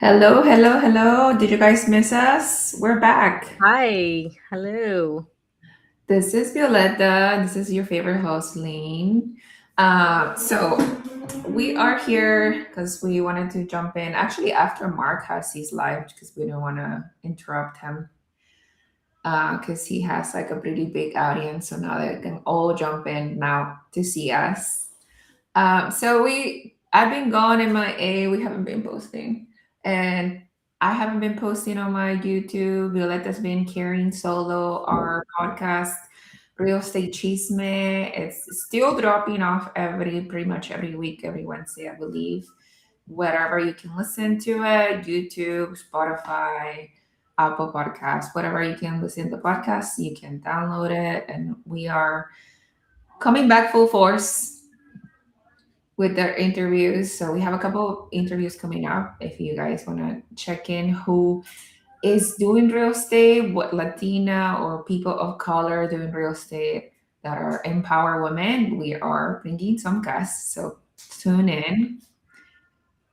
Hello, hello, hello. Did you guys miss us? We're back. Hi, hello. This is Violetta. This is your favorite host, Lane. So we are here because we wanted to jump in actually after Mark has his live because we don't want to interrupt him because he has like a pretty big audience. So now they can all jump in now to see us. I've been gone in my A. We haven't been posting, and I haven't been posting on my YouTube. Violetta's been carrying solo our podcast, Real Estate Chisme. It's still dropping off pretty much every week, every Wednesday, I believe. Wherever you can listen to it, YouTube, Spotify, Apple Podcasts, whatever you can listen to podcasts, you can download it, and we are coming back full force with their interviews. So we have a couple of interviews coming up. If you guys want to check in who is doing real estate, what Latina or people of color doing real estate that are empower women, we are bringing some guests. So tune in.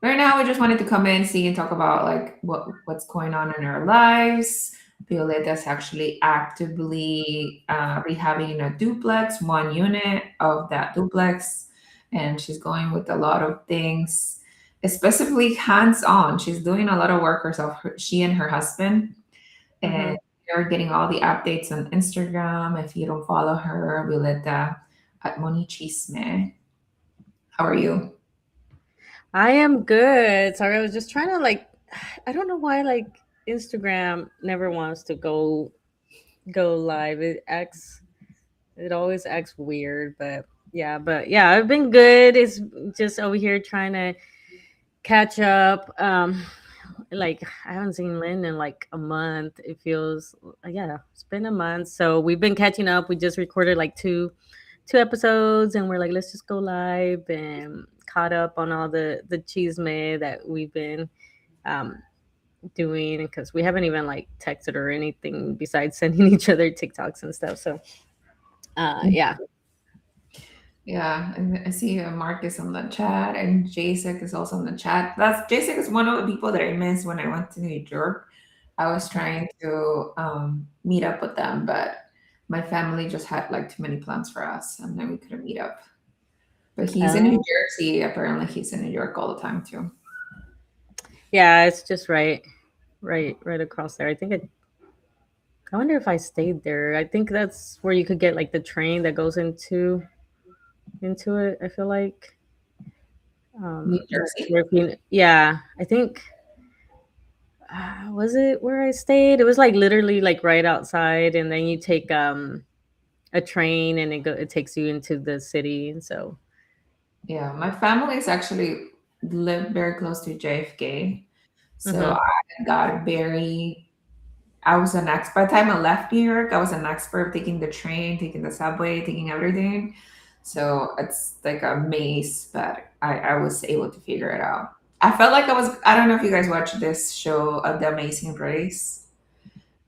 Right now, we just wanted to come in, see, and talk about like what's going on in our lives. Violetta's actually actively rehabbing a duplex, one unit of that duplex, and she's going with a lot of things, especially hands-on. She's doing a lot of work herself. She and her husband, hmm and you're getting all the updates on Instagram. If you don't follow her, Violetta at Moni Chisme. How are you? I am good. Sorry, I was just trying to I don't know why Instagram never wants to go live. It always acts weird, but yeah, I've been good. It's just over here trying to catch up. Like I haven't seen Lynn in like a month. It feels yeah, it's been a month. So we've been catching up. We just recorded like two episodes and we're like let's just go live and caught up on all the chisme that we've been um doing because we haven't even like texted or anything besides sending each other TikToks and stuff. So yeah. Yeah, and I see Marcus on the chat, and Jasek is also on the chat. That's Jasek is one of the people that I missed when I went to New York. I was trying to meet up with them, but my family just had like too many plans for us, and then we couldn't meet up. But he's in New Oh Jersey. Apparently, he's in New York all the time too. yeah, it's just right across there. I wonder if I stayed there. I think that's where you could get like the train that goes into it. I feel like New this Jersey? European. Yeah, I think was it where I stayed? It was like literally like right outside, and then you take a train, and it takes you into the city, and so Yeah, my family is actually live very close to JFK, so hmm I got very I was an expert. By the time I left New York, I was an expert taking the train, taking the subway, taking everything. So it's like a maze, but I was able to figure it out. I felt like I don't know if you guys watch this show, The Amazing Race,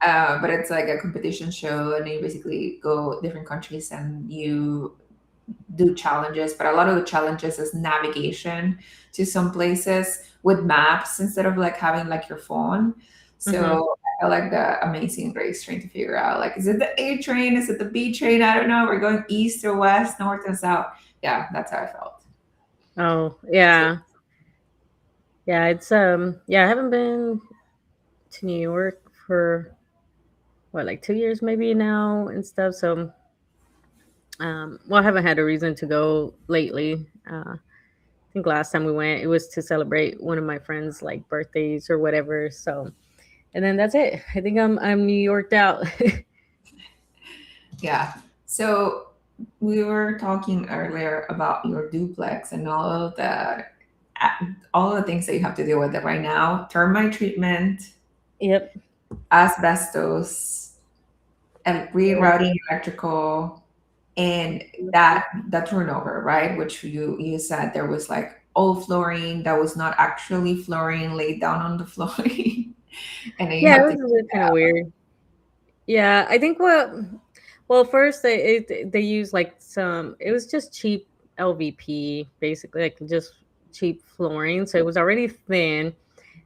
but it's like a competition show, and you basically go different countries and you do challenges. But a lot of the challenges is navigation to some places with maps instead of like having like your phone. hmm So I felt like the Amazing Race trying to figure out like, is it the A train? Is it the B train? I don't know. We're going east or west, north and south. Yeah, that's how I felt. oh yeah, yeah. It's yeah. I haven't been to New York for what like 2 years maybe now and stuff. So well, I haven't had a reason to go lately. I think last time we went, it was to celebrate one of my friends' like birthdays or whatever. So, and then that's it. I think I'm New Yorked out. Yeah. So we were talking earlier about your duplex and all the things that you have to deal with it right now. Termite treatment, Yep. asbestos, and rerouting electrical, and that turnover, right? Which you said there was like old flooring that was not actually flooring laid down on the flooring, and then you Yeah, it have to. was kind of weird. Yeah, I think well first they used like some it was just cheap LVP basically like just cheap flooring, so it was already thin.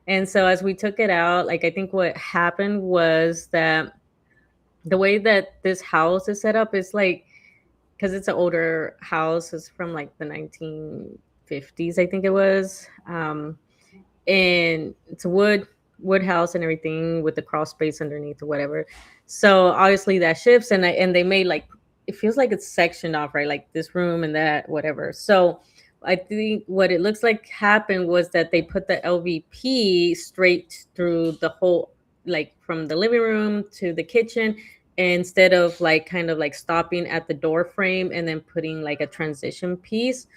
And so as we took it out, like I think what happened was that the way that this house is set up is like, because it's an older house, it's from like the 1950s, I think it was. And it's a wood house and everything with the crawl space underneath or whatever. So obviously that shifts, and they made like, it feels like it's sectioned off, right? Like this room and that whatever. So I think what it looks like happened was that they put the LVP straight through the whole, like from the living room to the kitchen, instead of like kind of like stopping at the door frame and then putting like a transition piece.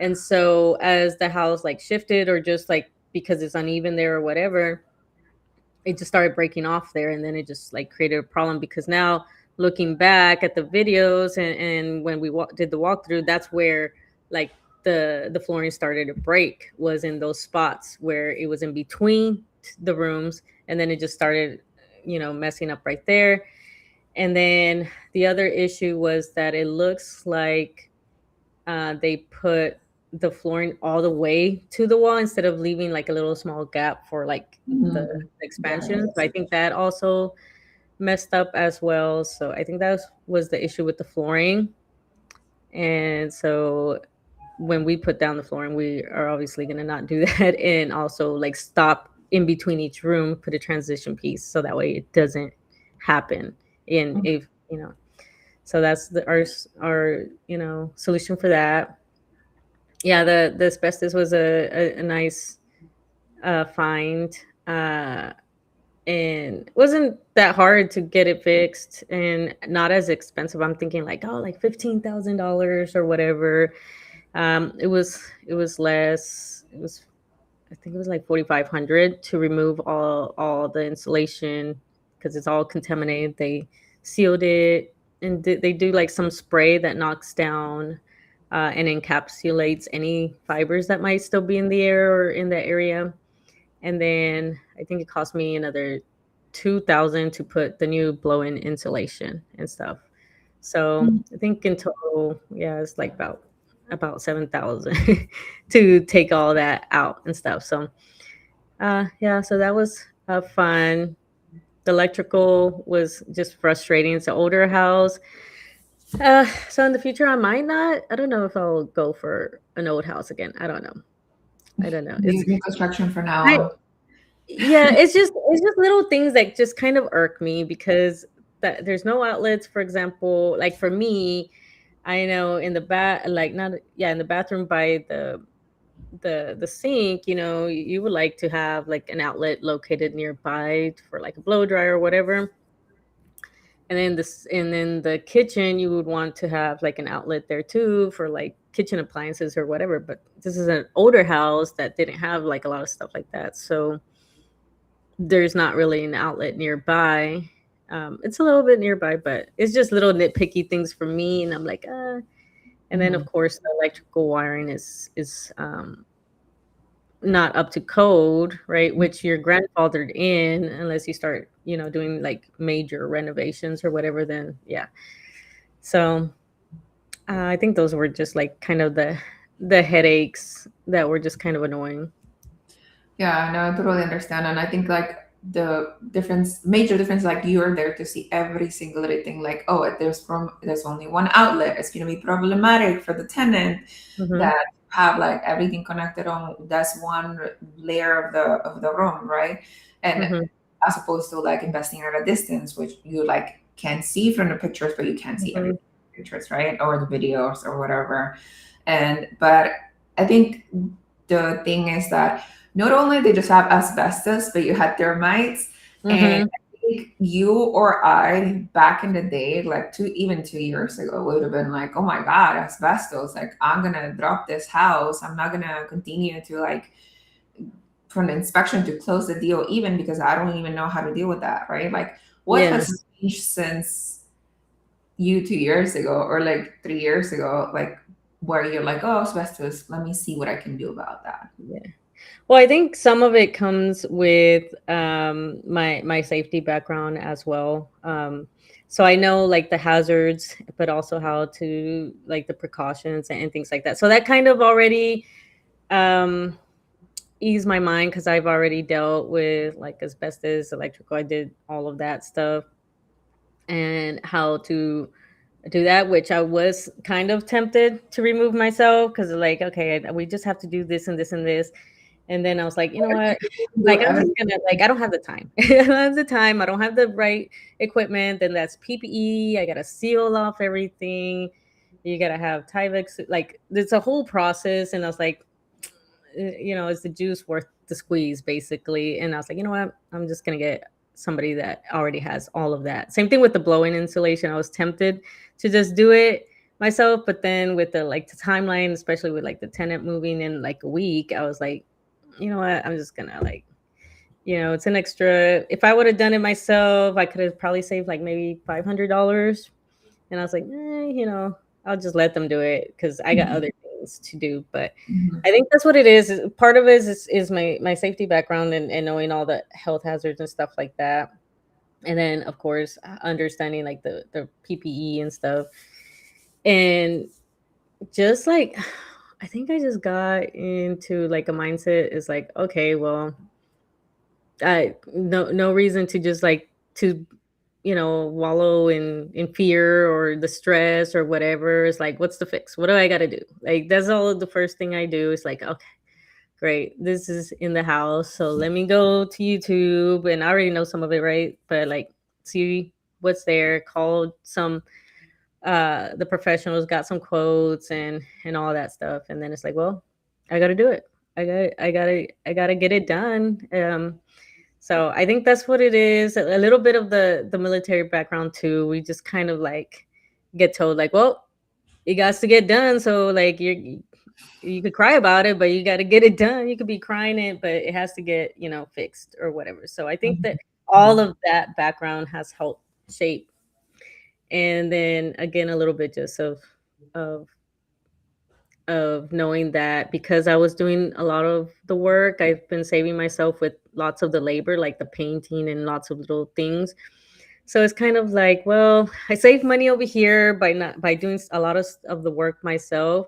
And so as the house like shifted, or just like because it's uneven there or whatever, it just started breaking off there, and then it just like created a problem, because now looking back at the videos, and when we did the walkthrough, that's where like the flooring started to break, was in those spots where it was in between the rooms, and then it just started, messing up right there. And then the other issue was that it looks like they put the flooring all the way to the wall, instead of leaving like a little small gap for like the Mhm. expansion. So I Yes. think that also messed up as well. So I think that was the issue with the flooring. And so when we put down the flooring, we are obviously going to not do that, and also like stop in between each room, put a transition piece, so that way it doesn't happen. In if so that's our solution for that. Yeah, the asbestos was a nice find, uh, and it wasn't that hard to get it fixed, and not as expensive. I'm thinking like, oh, like $15,000 or whatever. It was less. It was, I think it was like 4,500 to remove all the insulation, because it's all contaminated. They sealed it, and they do like some spray that knocks down and encapsulates any fibers that might still be in the air or in that area. And then I think it cost me another 2,000 to put the new blow-in insulation and stuff. So I think in total, yeah, it's like about 7,000 to take all that out and stuff. So yeah, so that was fun. The electrical was just frustrating. It's an older house. So in the future, I might not. I don't know if I'll go for an old house again. I don't know. I don't know. New construction for now I, on. yeah, it's just little things that just kind of irk me, because there's no outlets. For example, like for me, I know in the like not yeah, in the bathroom by the sink, you would like to have like an outlet located nearby for like a blow dryer or whatever. And then the kitchen, you would want to have like an outlet there too for like kitchen appliances or whatever. But this is an older house that didn't have like a lot of stuff like that. So there's not really an outlet nearby. It's a little bit nearby, but it's just little nitpicky things for me. And I'm like, and then of Mhm. course the electrical wiring is not up to code, right? Which you're grandfathered in unless you start, doing like major renovations or whatever. Then yeah. So I think those were just like kind of the headaches that were just kind of annoying. Yeah, no, I totally understand. And I think like the difference, major difference, like you're there to see every single little thing. Like, oh, if there's only one outlet. It's gonna be problematic for the tenant Hmm. that have like everything connected on that's one layer of the room, right? And Hmm. as opposed to like investing at a distance, which you like can't see from the pictures, but you can see Hmm. everything in the pictures, right? Or the videos or whatever. And but I think the thing is that not only they just have asbestos, but you had termites. And Hmm. I think you or I back in the day, like 2 years ago, would have been like, oh my God, asbestos. Like, I'm gonna drop this house. I'm not gonna continue to like from the inspection to close the deal, even because I don't even know how to deal with that, right? Like, what Yeah. has changed since you 2 years ago or like 3 years ago? Like, where you're like, oh, asbestos, let me see what I can do about that. Yeah. Well, I think some of it comes with my safety background as well. So I know like the hazards, but also how to like the precautions and things like that. So that kind of already um, ease my mind because I've already dealt with like asbestos, electrical. I did all of that stuff and how to do that, which I was kind of tempted to remove myself because like, okay, we just have to do this and this and this. And then I was like, you know what? Do Like, I'm just everything. gonna like, I don't have the time. I don't have the time. I don't have the right equipment. Then that's PPE. I gotta seal off everything. You gotta have Tyvek. Like, it's a whole process. And I was like, is the juice worth the squeeze, basically? And I was like, you know what? I'm just gonna get somebody that already has all of that. Same thing with the blowing insulation. I was tempted to just do it myself, but then with the timeline, especially with like the tenant moving in like a week, I was like, you know what? I'm just gonna like, it's an extra. If I would have done it myself, I could have probably saved like maybe $500. And I was like, I'll just let them do it because I got Mhm. other things to do. But Mhm. I think that's what it is. Part of it is my safety background and knowing all the health hazards and stuff like that. And then of course understanding like the PPE and stuff. And just like I think I just got into like a mindset is like, okay, well, I no reason to just like to wallow in fear or the stress or whatever. It's like, what's the fix? What do I got to do? Like, that's all the first thing I do is like, okay, great. This is in the house. So let me go to YouTube and I already know some of it, right? But like, see what's there, call some, the professionals, got some quotes and all that stuff. And then it's like, well, I got to do it. I gotta get it done. So I think that's what it is. A little bit of the military background too. We just kind of like get told like, well, it got to get done. So like you could cry about it, but you got to get it done. You could be crying it, but it has to get fixed or whatever. So I think that all of that background has helped shape. And then again, a little bit just of of knowing that because I was doing a lot of the work, I've been saving myself with lots of the labor, like the painting and lots of little things. So it's kind of like, well, I save money over here by not by doing a lot of the work myself,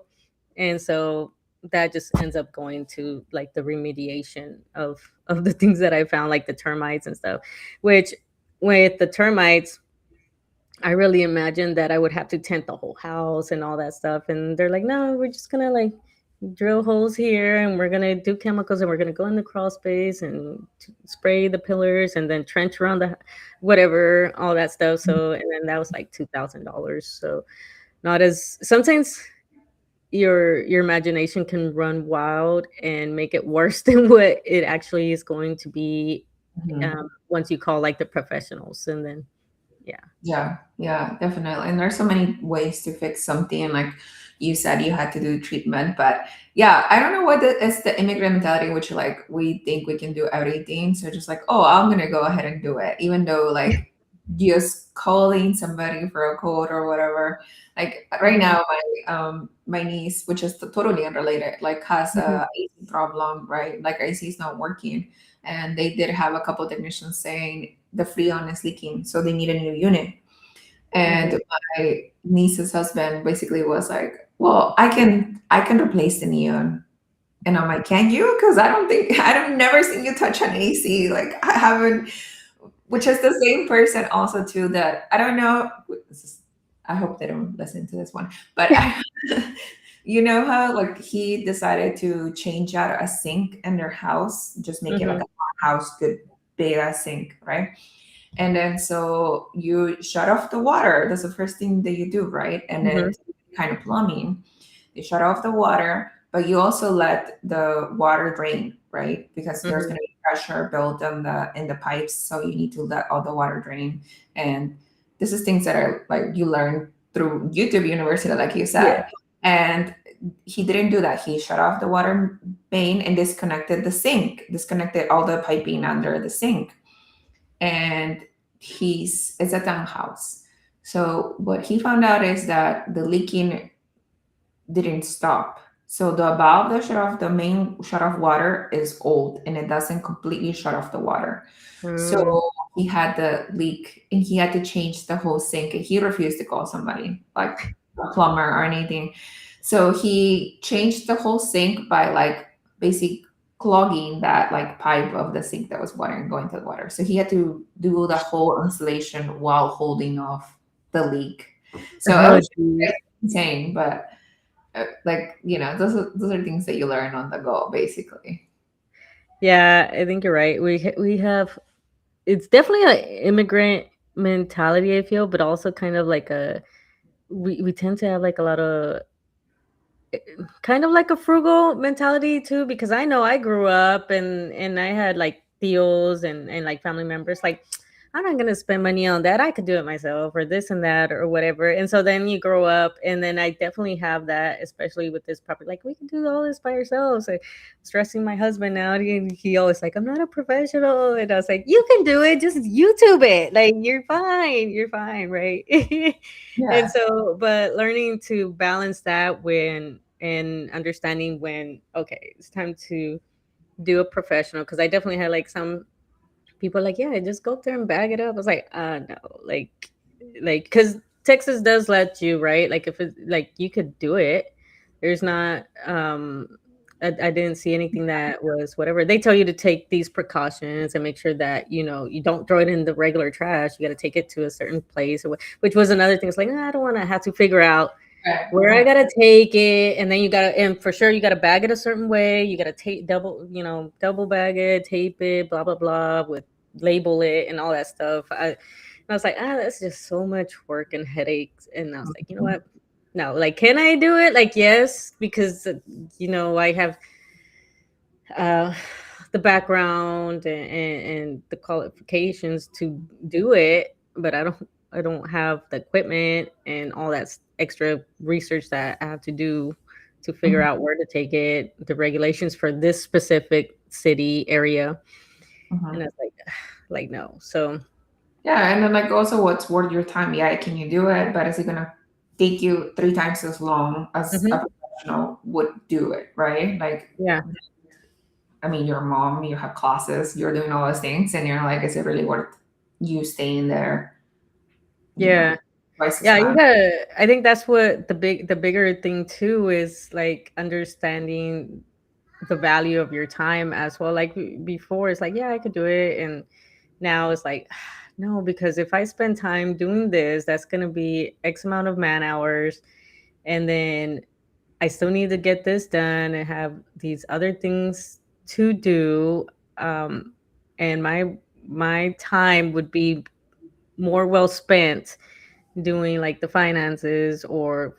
and so that just ends up going to like the remediation of the things that I found, like the termites and stuff. Which with the termites, I really imagined that I would have to tent the whole house and all that stuff. And they're like, no, we're just gonna like drill holes here and we're gonna do chemicals and we're gonna go in the crawl space and spray the pillars and then trench around the whatever, all that stuff. So and then that was like $2,000. So not as sometimes your imagination can run wild and make it worse than what it actually is going to be, Mhm. once you call like the professionals. And then yeah. Yeah, yeah, definitely. And there's so many ways to fix something. Like you said, you had to do treatment, but yeah, I don't know what it's the immigrant mentality, which like we think we can do everything. So just like, oh, I'm gonna go ahead and do it, even though like just calling somebody for a code or whatever. Like right now, my niece, which is totally unrelated, like has Mhm. a AC problem, right? Like AC is not working, and they did have a couple technicians saying the freon is leaking, so they need a new unit. Okay. And my niece's husband basically was like, "Well, I can replace the neon." And I'm like, "Can you? Because I don't think I don't never seen you touch an AC. Like I haven't." Which is the same person also too that I don't know. This is, I hope they don't listen to this one, but I, you know how like he decided to change out a sink in their house, just make it like Mhm. a house good big ass sink, right? And then so you shut off the water. That's the first thing that you do, right? And then Mhm. kind of plumbing, you shut off the water, but you also let the water drain, right? Because there's Mhm. going to be pressure built in the pipes, so you need to let all the water drain. And this is things that are like you learn through YouTube University, like you Yeah. said. And he didn't do that. He shut off the water main and disconnected the sink, disconnected all the piping under the sink. And it's a townhouse. So what he found out is that the leaking didn't stop. So the valve that shut off the main shut off water is old and it doesn't completely shut off the water. So Mm. he had the leak and he had to change the whole sink and he refused to call somebody like a plumber or anything. So he changed the whole sink by like basic clogging that like pipe of the sink that was water and going to the water. So he had to do the whole installation while holding off the leak. So it Oh, was geez. insane, but like those are things that you learn on the go, basically. Yeah, I think you're right. We have, it's definitely an immigrant mentality, I feel, but also kind of like a, we tend to have like a lot of kind of like a frugal mentality too, because I know I grew up and I had like tios and like family members like, I'm not gonna spend money on that, I could do it myself, or this and that or whatever. And so then you grow up, and then I definitely have that, especially with this property, like we can do all this by ourselves. Like, stressing my husband out, he always like, I'm not a professional, and I was like, you can do it, just YouTube it, like you're fine, right? And Yeah. so, but learning to balance that when, and understanding when, okay, it's time to do a professional. Cause I definitely had like some people like, yeah, just go up there and bag it up. I was like, no, cause Texas does let you, right? Like if it's like, you could do it. There's not, I didn't see anything that was whatever. They tell you to take these precautions and make sure that, you don't throw it in the regular trash. You got to take it to a certain place, or which was another thing. It's like, I don't want to have to figure out Right. where I gotta take it, and then you gotta, and for sure you gotta bag it a certain way. You gotta tape double, double bag it, tape it, blah blah blah, with label it and all that stuff. I was like, that's just so much work and headaches. And I was like, you know Mhm. what? No, like, can I do it? Like, yes, because I have uh, the background and the qualifications to do it, but I don't have the equipment and all that extra research that I have to do to figure Mhm. out where to take it, the regulations for this specific city area. And Mhm. it's like no. So Yeah, and then like also what's worth your time? Yeah, can you do it? But is it gonna take you three times as long as a mhm, professional would do it, right? Like, yeah. I mean, your mom, you have classes, you're doing all those things, and you're like, is it really worth you staying there, you know, Yeah. twice as Yeah, you much? gotta, I think that's what the bigger thing too is, like understanding the value of your time as well. Like before, it's like, yeah, I could do it, and now it's like, no, because if I spend time doing this, that's gonna be X amount of man hours, and then I still need to get this done and have these other things to do. Um, and my time would be more well spent doing like the finances or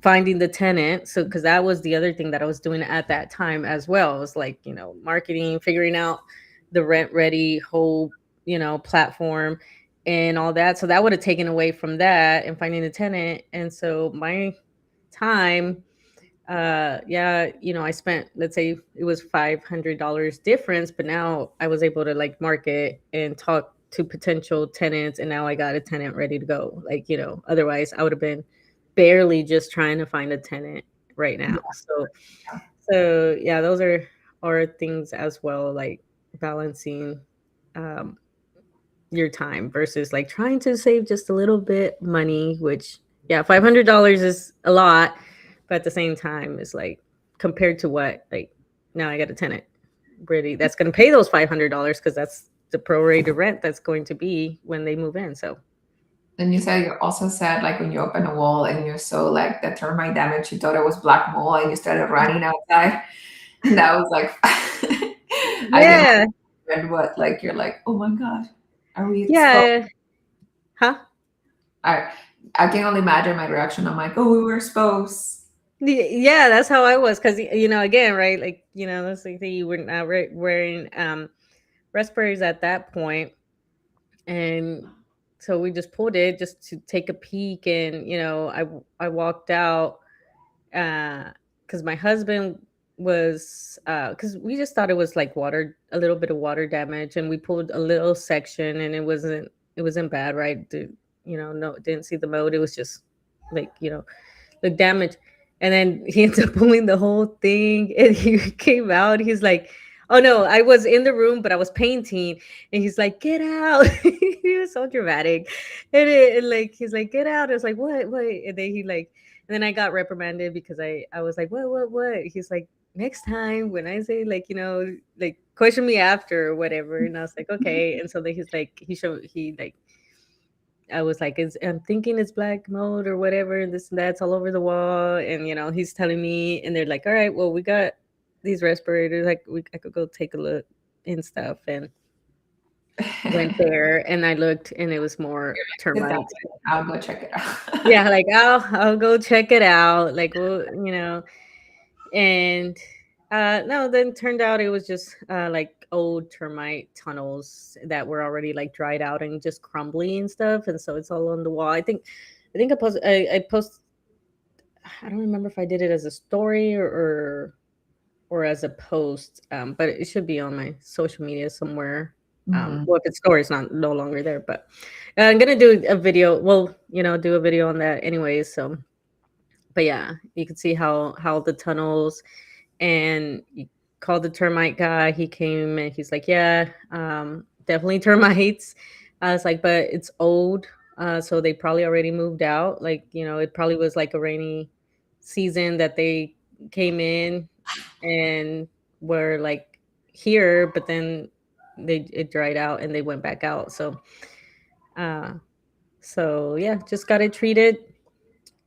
finding the tenant. So because that was the other thing that I was doing at that time as well. It was like, marketing, figuring out the rent ready whole, platform and all that. So that would have taken away from that and finding a tenant. And so my time, yeah, I spent, let's say it was $500 difference, but now I was able to like market and talk to potential tenants, and now I got a tenant ready to go. Like, otherwise I would have been barely just trying to find a tenant right Yeah. now. So yeah, those are things as well, like balancing um your time versus like trying to save just a little bit money, which, yeah, $500 is a lot, but at the same time it's like, compared to what, like, now I got a tenant ready that's going to pay those $500, because that's the prorated rent that's going to be when they move in. So And you also said like when you open a wall and you saw like the termite damage, you thought it was black mold and you started running outside. And that was like I can yeah, understand what like you're like, oh my god, are we exposed? yeah, huh. I I can only imagine my reaction. I'm like, oh, we were exposed. Yeah, that's how I was, because again, right, like, that's like you were not wearing respirators at that point. And so we just pulled it just to take a peek, and I walked out, because my husband was, because we just thought it was like water, a little bit of water damage, and we pulled a little section, and it wasn't bad, right? No, didn't see the mode. It was just like, the damage. And then he ends up pulling the whole thing, and he came out. He's like, "Oh no, I was in the room, but I was painting." And he's like, "Get out!" He was so dramatic, and like he's like, "Get out!" I was like, "What? What?" And then he like, and then I got reprimanded because I was like, "What? What? What?" He's like, next time when I say, like, like, question me after or whatever. And I was like, okay. And so then he's like, he like, I was like, I'm thinking it's black mold or whatever, and this and that's all over the wall. And, he's telling me, and they're like, all right, well, we got these respirators. Like, I could go take a look and stuff. And went there, and I looked, and it was more Sit down. termites. I'll go check it out. Yeah, like, I'll go check it out. Like, well, and no, then turned out it was just like old termite tunnels that were already like dried out and just crumbly and stuff, and so it's all on the wall. I think I post. I don't remember if I did it as a story or as a post, but it should be on my social media somewhere. Mhm. Well, if it's story, it's not no longer there, but I'm gonna do a video. Well, do a video on that anyways. So, but yeah, you can see how the tunnels, and you called the termite guy. He came and he's like, yeah, definitely termites. I was like, but it's old, so they probably already moved out. Like, it probably was like a rainy season that they came in and were like here, but then it dried out and they went back out. Uh, so yeah, just got it treated,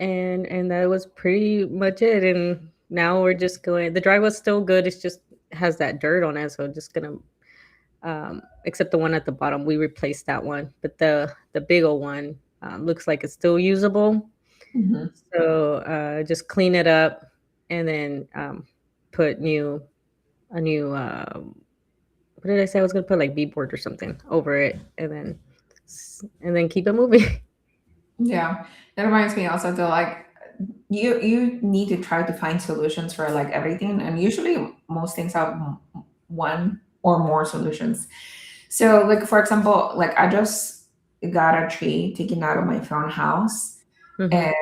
and that was pretty much it. And now we're just going. The dry was still good. It's just has that dirt on it, so just gonna except the one at the bottom, we replaced that one, but the big old one looks like it's still usable. Mhm. So just clean it up, and then put a new what did I say? I was gonna put like beadboard or something over it, and then keep it moving. Yeah, that reminds me also to like you need to try to find solutions for like everything, and usually most things have one or more solutions. So, like for example, like I just got a tree taken out of my front house, Hmm. and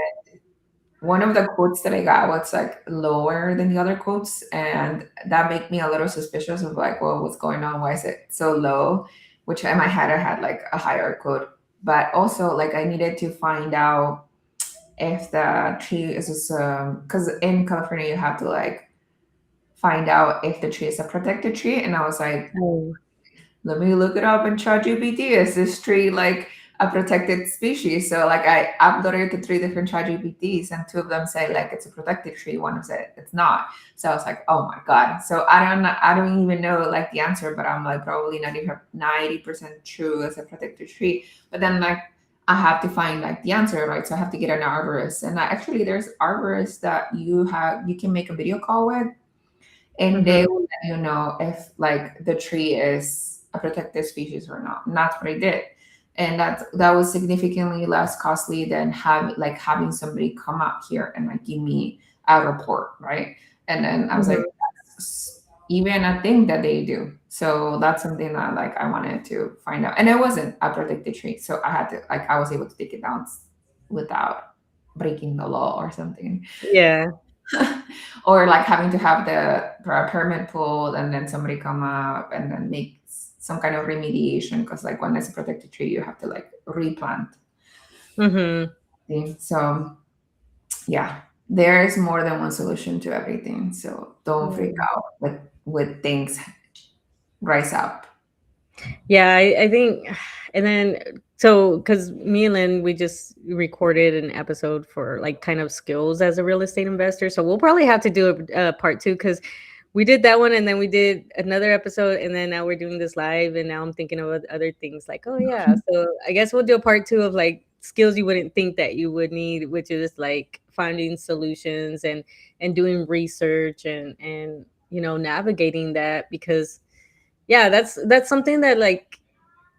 one of the quotes that I got was like lower than the other quotes, and that made me a little suspicious of like, well, what's going on? Why is it so low? Which in my head I had like a higher quote, but also like I needed to find out if the tree is just because in California you have to like find out if the tree is a protected tree, and I was like, Oh. let me look it up in ChatGPT. Is this tree like a protected species? So like I uploaded it to three different ChatGPTs, and two of them say like it's a protected tree. One said it's not. So I was like, oh my god. So I don't even know like the answer, but I'm like probably not even 90% true as a protected tree. But then like I have to find like the answer, right? So I have to get an arborist, and actually there's arborists that you can make a video call with, and Hmm. they will let you know if like the tree is a protected species or not. And that's what I did. And that was significantly less costly than having somebody come out here and like give me a report, right? And then I was like, Hmm. that's even a thing that they do. So that's something that like I wanted to find out. And it wasn't a protected tree. So I had to like I was able to take it down without breaking the law or something. Yeah. Or like having to have the permit pulled and then somebody come up and then make some kind of remediation, because like when it's a protected tree you have to like replant Hmm. things. So yeah, there's more than one solution to everything, so don't freak out with things rise up. Yeah, I think, and then so because me and Lynn, we just recorded an episode for like kind of skills as a real estate investor. So we'll probably have to do a part two, because we did that one and then we did another episode, and then now we're doing this live, and now I'm thinking of other things like, oh yeah, so I guess we'll do a part two of like skills you wouldn't think that you would need, which is like finding solutions and doing research and navigating that, because yeah, that's something that like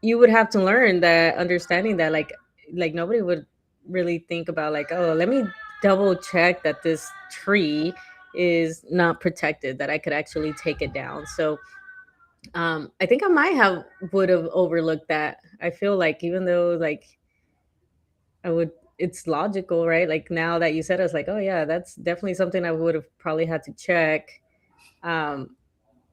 you would have to learn, that understanding that like nobody would really think about, like, oh, let me double check that this tree is not protected, that I could actually take it down. So I think I might have would have overlooked that. I feel like, even though like I would, it's logical, right? Like now that you said it, I was like, oh yeah, that's definitely something I would have probably had to check. um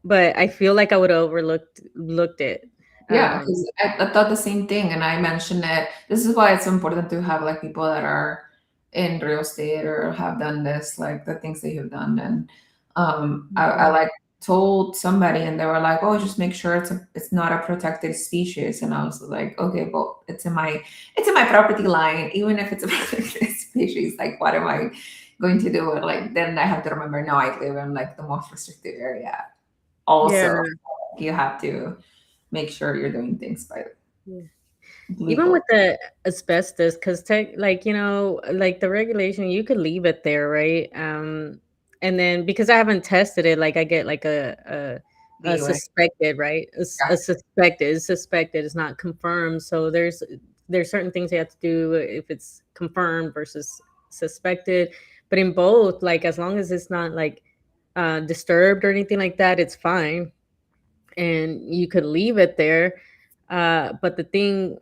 but I feel like I would have overlooked looked it. Yeah, um because I thought the same thing, and I mentioned it. This is why it's important to have like people that are in real estate or have done this, like the things they have done, and I Mhm. like told somebody and they were like, "Oh, just make sure it's not a protected species." And I was like, "Okay, well, it's in my property line. Even if it's a protected species, like, what am I going to do?" Like, then I have to remember, no, I live in like the most restricted area. Yeah. Also, you have to make sure you're doing things by Yeah. Even legal. with the asbestos, because like like the regulation, you could leave it there, right? And then because I haven't tested it, like I get like a Leeway. suspected, right? A suspected is not confirmed. So there's certain things you have to do if it's confirmed versus suspected. But in both, like as long as it's not like disturbed or anything like that, it's fine, and you could leave it there. But the thing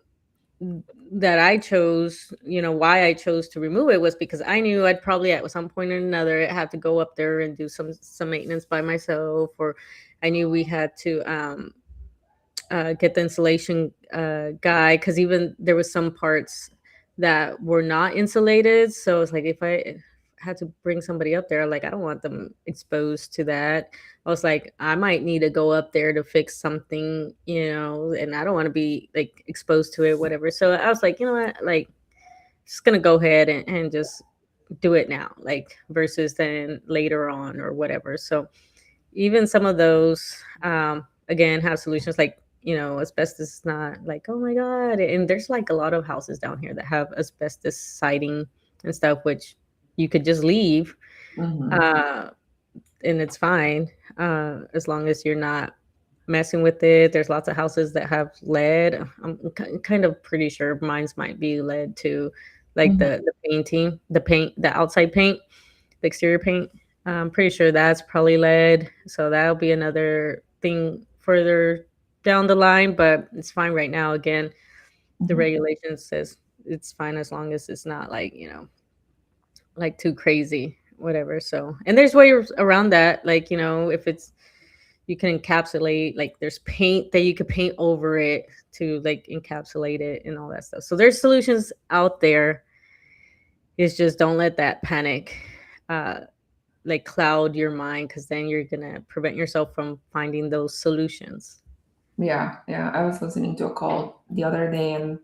that I chose, why I chose to remove it was because I knew I'd probably at some point or another have to go up there and do some maintenance by myself, or I knew we had to get the installation guy, because even there was some parts that were not insulated. So it's like if I had to bring somebody up there, like I don't want them exposed to that. I was like, I might need to go up there to fix something, and I don't want to be like exposed to it, whatever. So I was like, you know what, like just gonna go ahead and just do it now, like versus then later on or whatever. So even some of those again have solutions, like asbestos is not like, oh my god. And there's like a lot of houses down here that have asbestos siding and stuff, which you could just leave, Hmm. uh and it's fine, as long as you're not messing with it. There's lots of houses that have lead. I'm kind of pretty sure mine's might be lead too, like Hmm. the outside paint, the exterior paint. I'm pretty sure that's probably lead. So that'll be another thing further down the line, but it's fine right now. Again, the Hmm. regulation says it's fine as long as it's not like, like too crazy, whatever. So, and there's ways around that. Like, if it's, you can encapsulate, like there's paint that you could paint over it to like encapsulate it and all that stuff. So there's solutions out there. It's just don't let that panic uh like cloud your mind, because then you're gonna prevent yourself from finding those solutions. Yeah, yeah. I was listening to a call the other day, and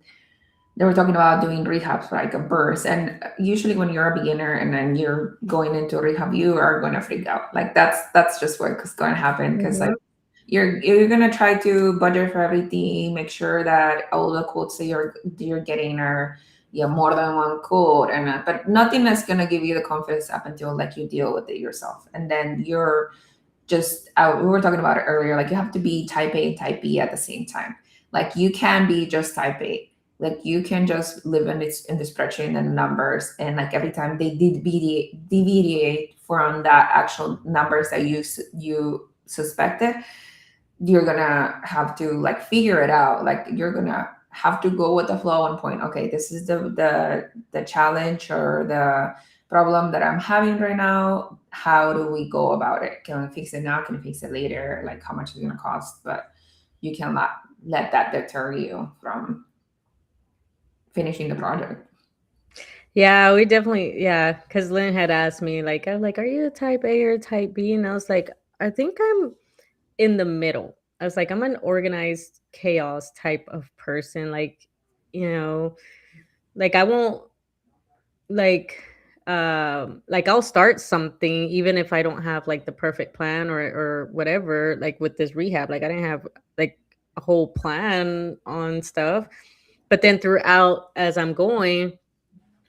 they were talking about doing rehabs for like a burst. And usually, when you're a beginner and then you're going into rehab, you are gonna freak out. Like that's just what's going to happen because like Mhm. you're gonna try to budget for everything, make sure that all the quotes that you're getting are, yeah, more than one quote, and but nothing is gonna give you the confidence up until like you deal with it yourself, and then you're just we were talking about it earlier, like you have to be type A and type B at the same time. Like you can be just type A, like you can just live in the spreadsheet and the numbers, and like every time they did deviate from that actual numbers that you suspected, you're gonna have to like figure it out. Like you're gonna have to go with the flow and point, okay, this is the challenge or the problem that I'm having right now. How do we go about it? Can we fix it now? Can we fix it later? Like how much is it gonna cost? But you cannot let that deter you from finishing the project. Yeah, we definitely, yeah, because Lynn had asked me, like, I'm like, are you a type A or a type B? And I was like, I think I'm in the middle. I was like, I'm an organized chaos type of person. You know, like I won't like I'll start something even if I don't have like the perfect plan or whatever. Like with this rehab, like I didn't have like a whole plan on stuff. But then throughout as I'm going,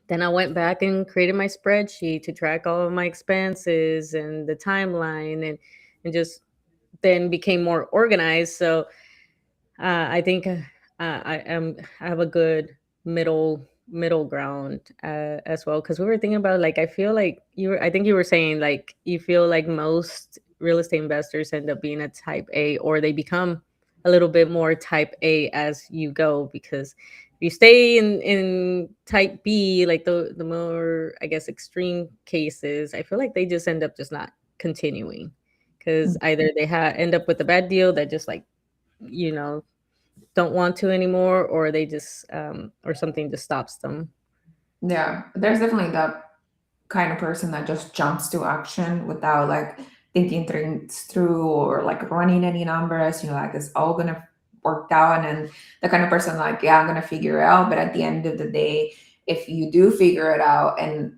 then I went back and created my spreadsheet to track all of my expenses and the timeline, and just then became more organized. So I think I have a good middle ground as well, because we were thinking about, like, I feel like I think you were saying like you feel like most real estate investors end up being a type A, or they become a little bit more type A as you go, because if you stay in type B, like the more, I guess, extreme cases, I feel like they just end up just not continuing, because either they end up with a bad deal that just like, you know don't want to anymore, or they just or something just stops them. Yeah, there's definitely that kind of person that just jumps to action without like thinking things through or like running any numbers. You know, like it's all gonna work out, and then the kind of person like, yeah, I'm gonna figure it out. But at the end of the day, if you do figure it out and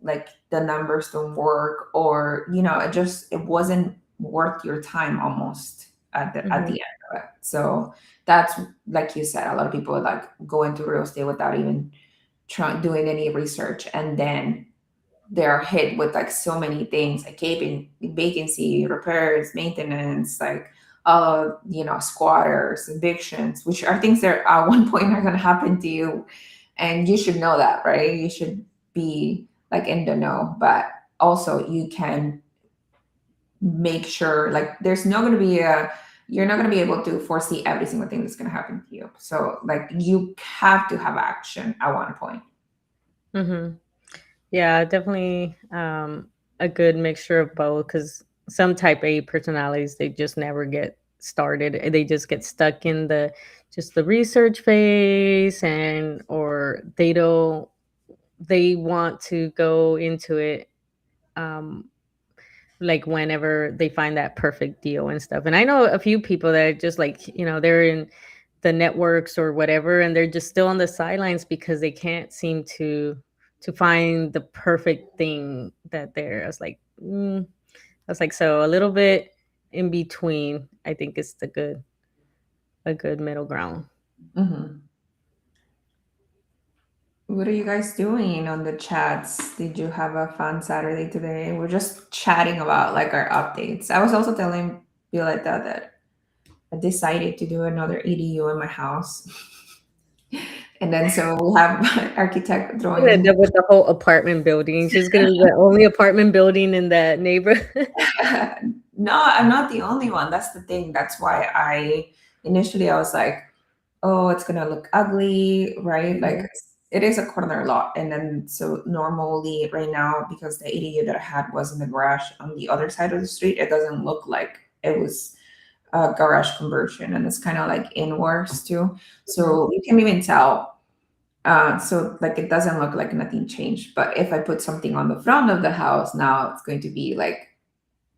like the numbers don't work, or you know, it wasn't worth your time almost at the Hmm. end of it. So that's, like you said, a lot of people like go into real estate without even doing any research, and then they're hit with like so many things like vacancy, repairs, maintenance, like you know, squatters, evictions, which are things that at one point are going to happen to you, and you should know that, right? You should be like in the know, but also you can make sure like there's not going to be a you're not going to be able to foresee every single thing that's going to happen to you. So like you have to have action at one point. Hmm. Yeah, definitely a good mixture of both because some type A personalities, they just never get started. They just get stuck in the just the research phase, and or they want to go into it um like whenever they find that perfect deal and stuff. And I know a few people that are just like, they're in the networks or whatever, and they're just still on the sidelines because they can't seem to find the perfect thing that they're. I was like, so a little bit in between, I think is the good a good middle ground. Hmm. What are you guys doing on the chats? Did you have a fun Saturday today? We're just chatting about like our updates. I was also telling Violetta that I decided to do another EDU in my house. And then so we have architect She's gonna drawing. end up with the whole apartment building. She's gonna be the only apartment building in that neighborhood. No, I'm not the only one. That's the thing. That's why I was like, oh, it's gonna look ugly, right? Like Mhm. it is a corner lot. And then so normally right now, because the ADU that I had was in the garage on the other side of the street, it doesn't look like it was a garage conversion, and it's kind of like inwards too. Mhm. So you can even tell. So like it doesn't look like nothing changed. But if I put something on the front of the house, now it's going to be like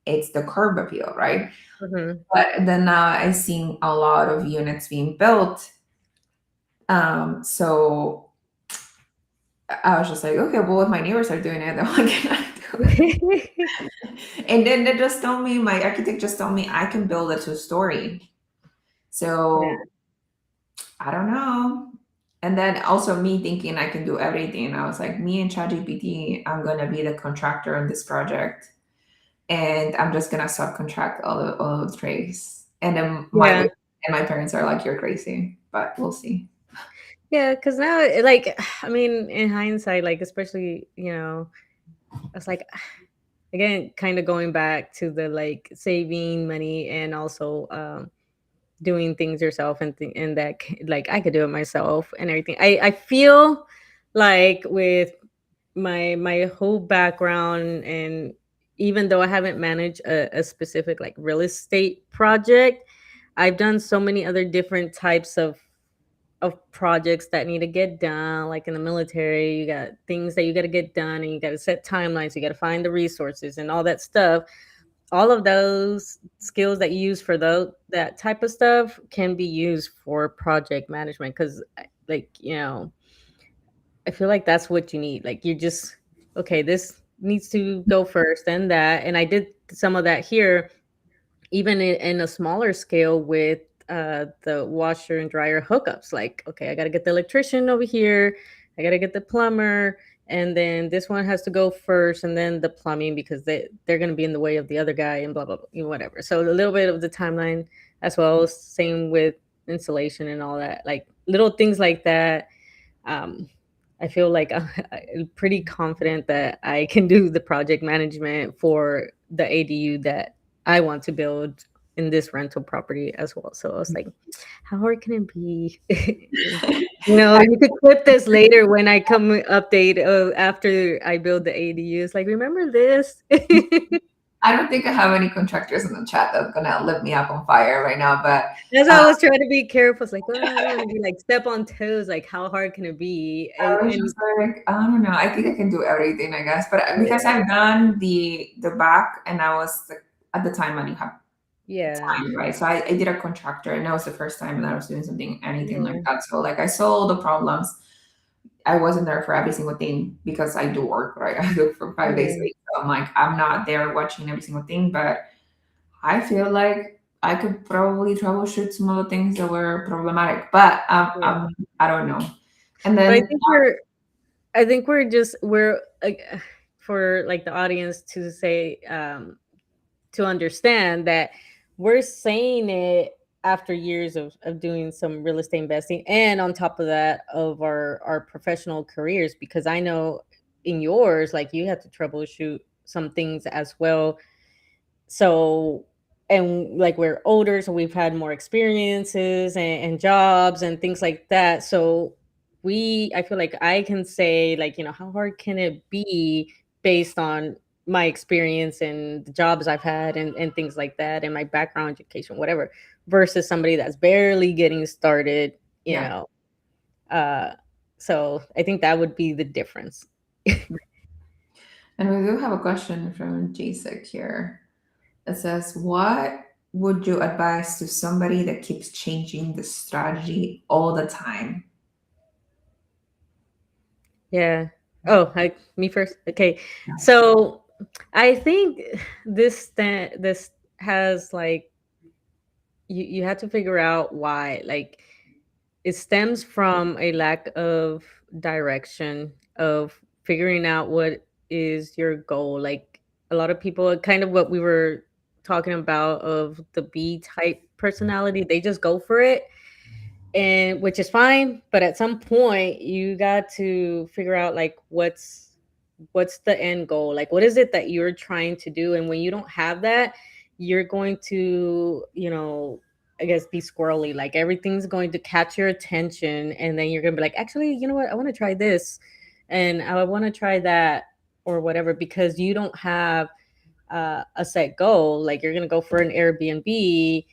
it's the curb appeal, right? Mhm. But then now I seen a lot of units being built. So I was just like, okay, well, if my neighbors are doing it, then what can I do? And then they just told me, my architect just told me I can build a two-story. Yeah. So I don't know. And then also me thinking I can do everything. I was like, me and ChatGPT, I'm gonna be the contractor on this project, and I'm just gonna subcontract all the trades. And then Yeah. my parents are like, you're crazy, but we'll see. Yeah, because now, like, I mean, in hindsight, like, especially, it's like, again, kind of going back to the like saving money and also doing things yourself and that like I could do it myself and everything. I feel like with my whole background, and even though I haven't managed a specific like real estate project, I've done so many other different types of projects that need to get done. Like in the military, you got things that you got to get done, and you got to set timelines, you got to find the resources and all that stuff. All of those skills that you use for that type of stuff can be used for project management, because like, I feel like that's what you need. Like, you're just, okay, this needs to go first, and that. And I did some of that here, even in a smaller scale with the washer and dryer hookups. Like, okay, I got to get the electrician over here, I got to get the plumber, and then this one has to go first, and then the plumbing, because they're going to be in the way of the other guy, and blah blah blah, whatever. So a little bit of the timeline as well. Same with installation and all that, like little things like that. um, I feel like I'm pretty confident that I can do the project management for the ADU that I want to build in this rental property as well. So I was like, how hard can it be? You could clip this later when I come update after I build the ADU. It's like, remember this? I don't think I have any contractors in the chat that's gonna lift me up on fire right now, but That's why uh, I was trying to be careful. It's like, oh, I don't want to be like step on toes. Like, how hard can it be? I was And just like, I don't know. I think I can do everything, I guess, but because yeah. I've done the back, and I was at the time I didn't have Yeah. time, right? So I did a contractor, and that was the first time that I was doing something, anything like Yeah. that. So like I saw all the problems. I wasn't there for every single thing because I do work, right? I do for 5 days a Yeah. week. So I'm like, I'm not there watching every single thing, but I feel like I could probably troubleshoot some of the things that were problematic, but Yeah. I don't know. And But then, I think we're like, for like the audience to say, to understand that we're saying it after years of doing some real estate investing, and on top of that of our professional careers, because I know in yours, like, you have to troubleshoot some things as well. So, and like, we're older, so we've had more experiences and jobs and things like that. So I feel like I can say, like, how hard can it be based on my experience and the jobs I've had, and things like that, and my background, education, whatever, versus somebody that's barely getting started, you yeah. know uh so I think that would be the difference. And we do have a question from JSEC here. It says, what would you advise to somebody that keeps changing the strategy all the time? Yeah. Oh, me first. Okay. So I think this has, like, you have to figure out why. Like, it stems from a lack of direction, of figuring out what is your goal. Like, a lot of people, kind of what we were talking about, of the B type personality, they just go for it, and which is fine, but at some point you got to figure out, like, what's the end goal, like, what is it that you're trying to do. And when you don't have that, you're going to, I guess, be squirrely. Like, everything's going to catch your attention, and then you're going to be like, actually, you know what, I want to try this, and I want to try that, or whatever, because you don't have a set goal. Like, you're going to go for an Airbnb,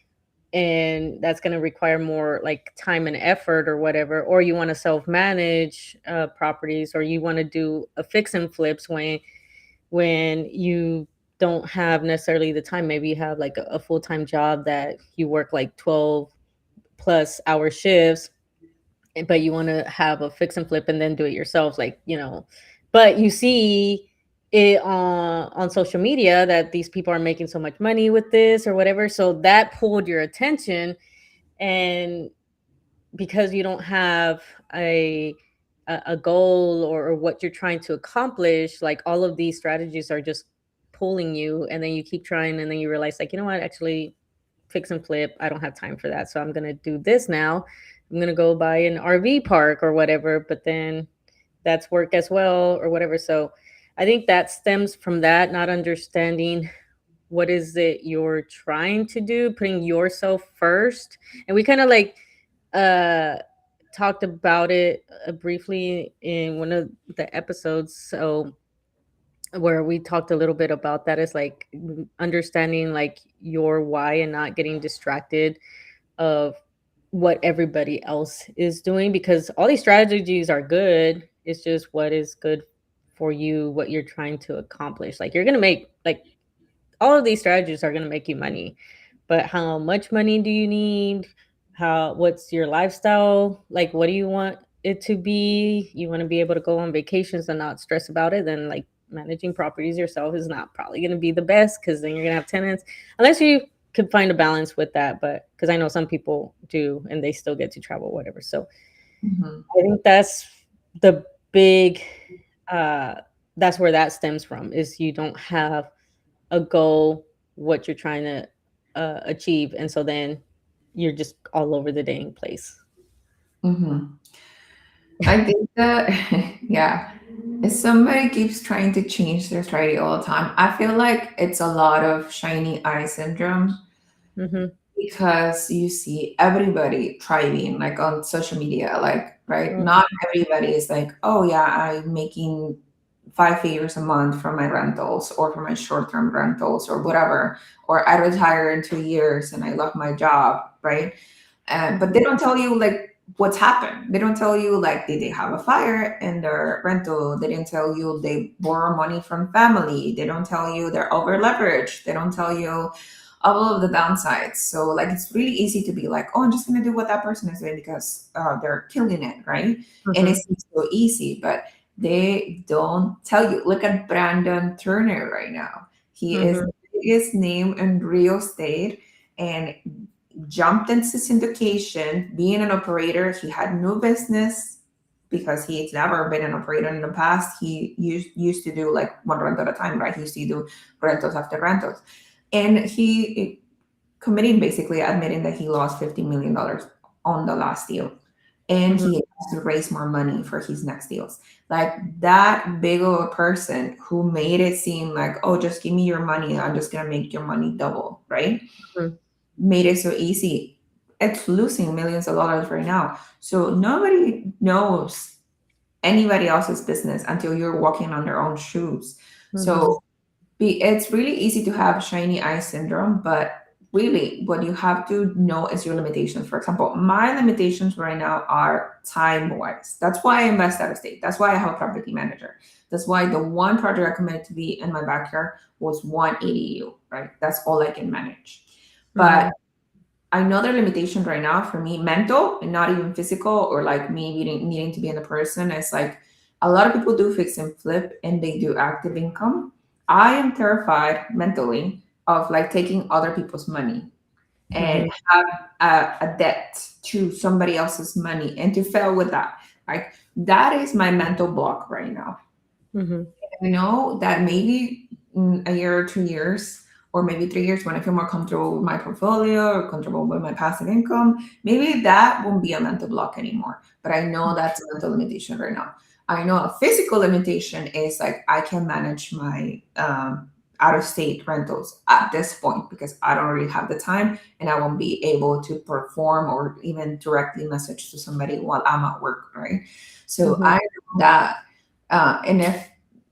and that's going to require more, like, time and effort, or whatever. Or you want to self manage properties, or you want to do a fix and flips, when you don't have necessarily the time. Maybe you have, like, a full-time job that you work, like, 12 plus hour shifts, but you want to have a fix and flip and then do it yourself, like, but you see it on social media that these people are making so much money with this, or whatever, so that pulled your attention. And because you don't have a goal, or what you're trying to accomplish, like, all of these strategies are just pulling you, and then you keep trying, and then you realize, like, you know what, actually, fix and flip, I don't have time for that, so I'm going to do this now. I'm going to go buy an RV park or whatever, but then that's work as well, or whatever. So I think that stems from that, not understanding what is it you're trying to do, putting yourself first. And we kind of, like, uh talked about it briefly in one of the episodes, so, where we talked a little bit about that, is like, understanding, like, your why, and not getting distracted of what everybody else is doing, because all these strategies are good. It's just what is good for you, what you're trying to accomplish. Like, you're going to make, like, all of these strategies are going to make you money, but how much money do you need? What's your lifestyle? Like, what do you want it to be? You want to be able to go on vacations and not stress about it. Then, like, managing properties yourself is not probably going to be the best, because then you're going to have tenants, unless you could find a balance with that. But because I know some people do, and they still get to travel, whatever. So Hmm. I think the big, uh, that's where that stems from, is you don't have a goal, what you're trying to achieve, and so then you're just all over the dang place. Hmm. I think that, yeah, if somebody keeps trying to change their strategy all the time, I feel like it's a lot of shiny eye syndrome Hmm. because you see everybody thriving like on social media, like, right? Not Hmm. everybody is like, oh yeah, I'm making 5 figures a month from my rentals or from my short-term rentals or whatever, or I retire in 2 years and I love my job, right? But they don't tell you like what's happened. They don't tell you like did they have a fire in their rental. They didn't tell you they borrow money from family. They don't tell you they're over leveraged. They don't tell you all of the downsides. So like it's really easy to be like, oh, I'm just gonna do what that person is doing because they're killing it, right? And it Mhm. seems so easy, but they don't tell you. Look at Brandon Turner right now. He is Mhm. the biggest name in real estate and jumped into syndication, being an operator. He had no business because he's never been an operator in the past. He used to do like one rental at a time, right? He used to do rentals after rentals. And he committing basically admitting that he lost $50 million on the last deal. And Mhm. he has to raise more money for his next deals. Like that big of a person who made it seem like, oh, just give me your money. I'm just going to make your money double, right? Mhm. Made it so easy. It's losing millions of dollars right now. So nobody knows anybody else's business until you're walking on their own shoes. Mhm. So it's really easy to have shiny eye syndrome, but really what you have to know is your limitations. For example, my limitations right now are time wise. That's why I invest out of state. That's why I have a property manager. That's why the one project I committed to be in my backyard was one ADU, right? That's all I can manage. But Mhm. another limitation right now for me, mental and not even physical, or like me needing to be in the person, is like a lot of people do fix and flip and they do active income. I am terrified mentally of like taking other people's money and Mhm. have a debt to somebody else's money and to fail with that. Like that is my mental block right now. Mhm. I know that maybe in a year or 2 years, or maybe 3 years, when I feel more comfortable with my portfolio or comfortable with my passive income, maybe that won't be a mental block anymore. But I know that's a mental limitation right now. I know a physical limitation is like I can manage my out of state rentals at this point because I don't really have the time and I won't be able to perform or even directly message to somebody while I'm at work, right? So I Mhm. know that. And if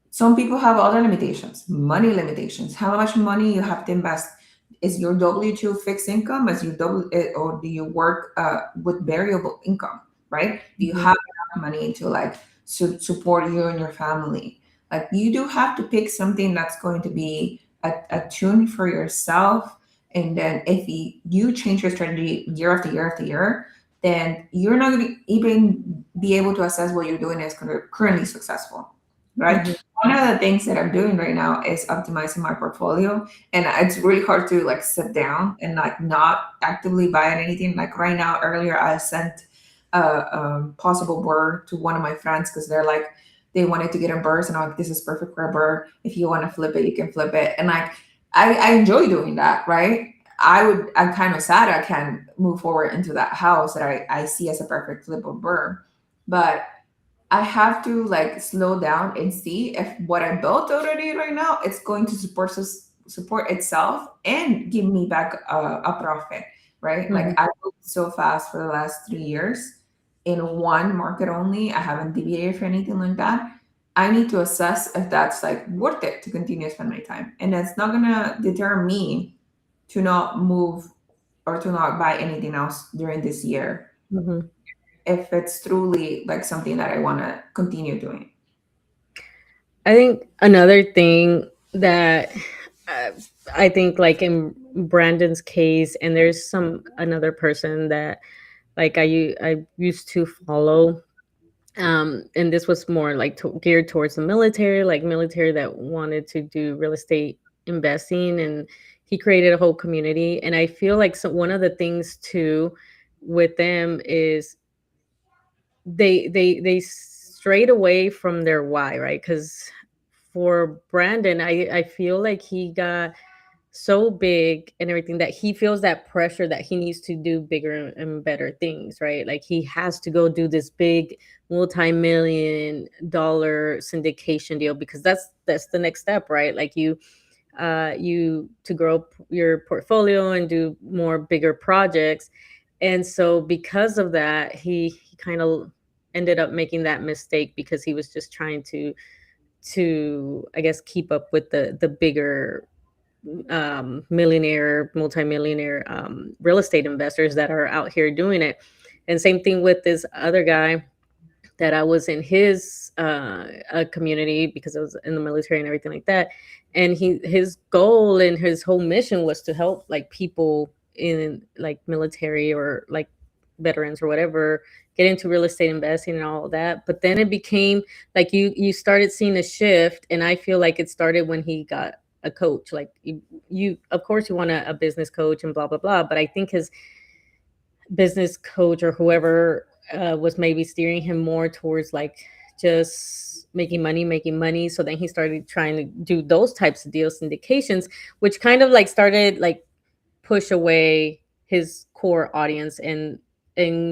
some people have other limitations, money limitations, how much money you have to invest. Is your W 2 fixed income? Is your or do you work with variable income, right? Do you Mhm. have enough money to like support you and your family? Like you do have to pick something that's going to be a tune for yourself. And then if you change your strategy year after year after year, then you're not going to even be able to assess what you're doing is currently successful, right? Mhm. One of the things that I'm doing right now is optimizing my portfolio, and it's really hard to like sit down and like not actively buy anything. Like right now, earlier I sent a possible burr to one of my friends because they're like they wanted to get a burr, and I'm like, this is perfect for a burr. If you want to flip it, you can flip it, and like I enjoy doing that, right? I'm kind of sad I can't move forward into that house that I see as a perfect flip of burr, but I have to like slow down and see if what I built already right now it's going to support itself and give me back a profit, right? Like Mhm. I moved so fast for the last 3 years in one market only. I haven't deviated for anything like that. I need to assess if that's like worth it to continue to spend my time, and it's not gonna deter me to not move or to not buy anything else during this year Mhm. if it's truly like something that I want to continue doing. I think another thing that uh, I think, like in Brandon's case, and there's some another person that like I used to follow, and this was more like geared towards the military, like military that wanted to do real estate investing, and he created a whole community. And I feel like one of the things too with them is they strayed away from their why, right? Because for Brandon, I feel like he got so big and everything that he feels that pressure that he needs to do bigger and better things, right? Like he has to go do this big multi-million-dollar syndication deal because that's the next step, right? Like you to grow your portfolio and do more bigger projects. And so because of that, he kind of ended up making that mistake because he was just trying to I guess keep up with the bigger millionaire, multimillionaire real estate investors that are out here doing it. And same thing with this other guy that I was in his community because I was in the military and everything like that. And his goal and his whole mission was to help like people in like military or like veterans or whatever get into real estate investing and all of that. But then it became like you started seeing a shift, and I feel like it started when he got a coach. Like you of course you want a business coach and blah blah blah, but I think his business coach or whoever was maybe steering him more towards like just making money. So then he started trying to do those types of deal syndications, which kind of like started like push away his core audience and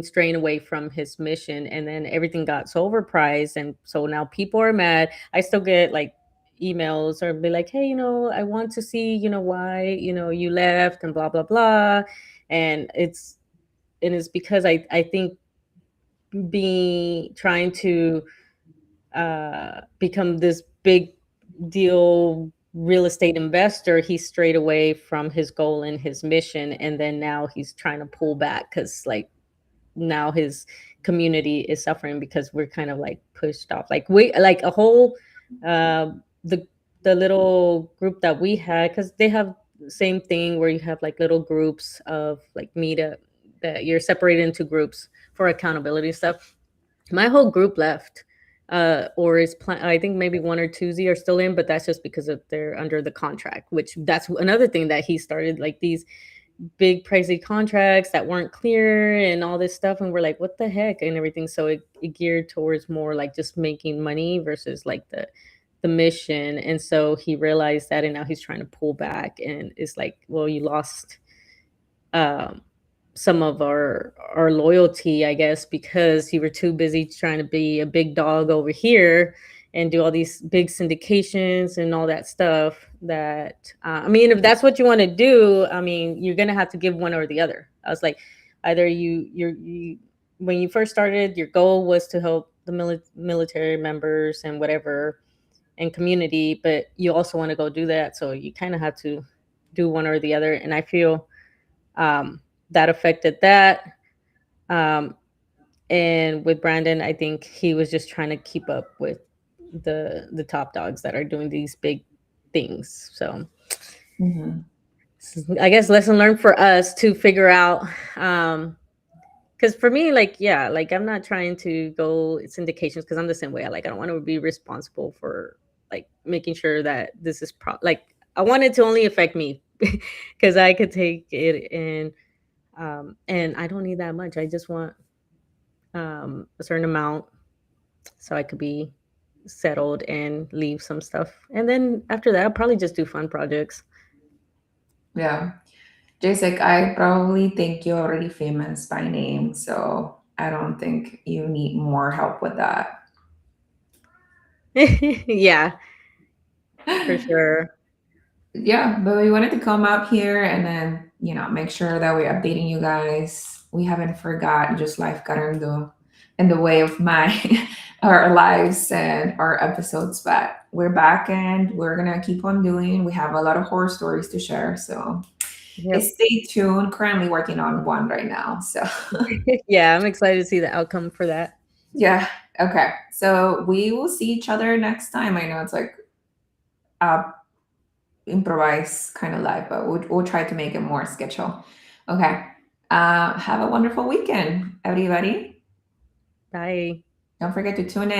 strain away from his mission. And then everything got so overpriced, and so now people are mad. I still get like emails or be like, hey, I want to see, why, you left and blah blah blah. And it's because I think being trying to become this big deal real estate investor, he strayed away from his goal and his mission, and then now he's trying to pull back because like now his community is suffering because we're kind of like pushed off. Like we like a whole uh, the the little group that we had, because they have the same thing where you have like little groups of like meetup that you're separated into groups for accountability stuff. My whole group left, or is I think maybe one or two Z are still in, but that's just because of they're under the contract. Which that's another thing that he started, like these big pricey contracts that weren't clear and all this stuff, and we're like, what the heck, and everything. So it geared towards more like just making money versus like the mission. And so he realized that, and now he's trying to pull back, and it's like, well, you lost um, some of our loyalty, I guess, because you were too busy trying to be a big dog over here and do all these big syndications and all that stuff. That I mean, if that's what you want to do, I mean, you're gonna have to give one or the other. I was like, either you when you first started, your goal was to help the military members and whatever and community, but you also want to go do that, so you kind of have to do one or the other. And I feel that affected that. Um, and with Brandon, I think he was just trying to keep up with the top dogs that are doing these big things. So Hmm. I guess lesson learned for us to figure out. Because for me, like, yeah, like I'm not trying to go syndications because I'm the same way. I don't want to be responsible for like making sure that this is like I want it to only affect me because I could take it and I don't need that much. I just want a certain amount so I could be settled and leave some stuff. And then after that, I'll probably just do fun projects. Yeah. Jasek, I probably think you're already famous by name, so I don't think you need more help with that. Yeah, for sure. Yeah, but we wanted to come up here and then, make sure that we're updating you guys. We haven't forgot, just life got in the way of my our lives and our episodes, but we're back and we're gonna keep on doing. We have a lot of horror stories to share, so Yep. stay tuned. Currently working on one right now. So Yeah, I'm excited to see the outcome for that. yeah. Okay. So we will see each other next time. I know it's like uh improvise kind of live, but we'll try to make it more schedule. Okay. Have a wonderful weekend, everybody. Bye. Don't forget to tune in.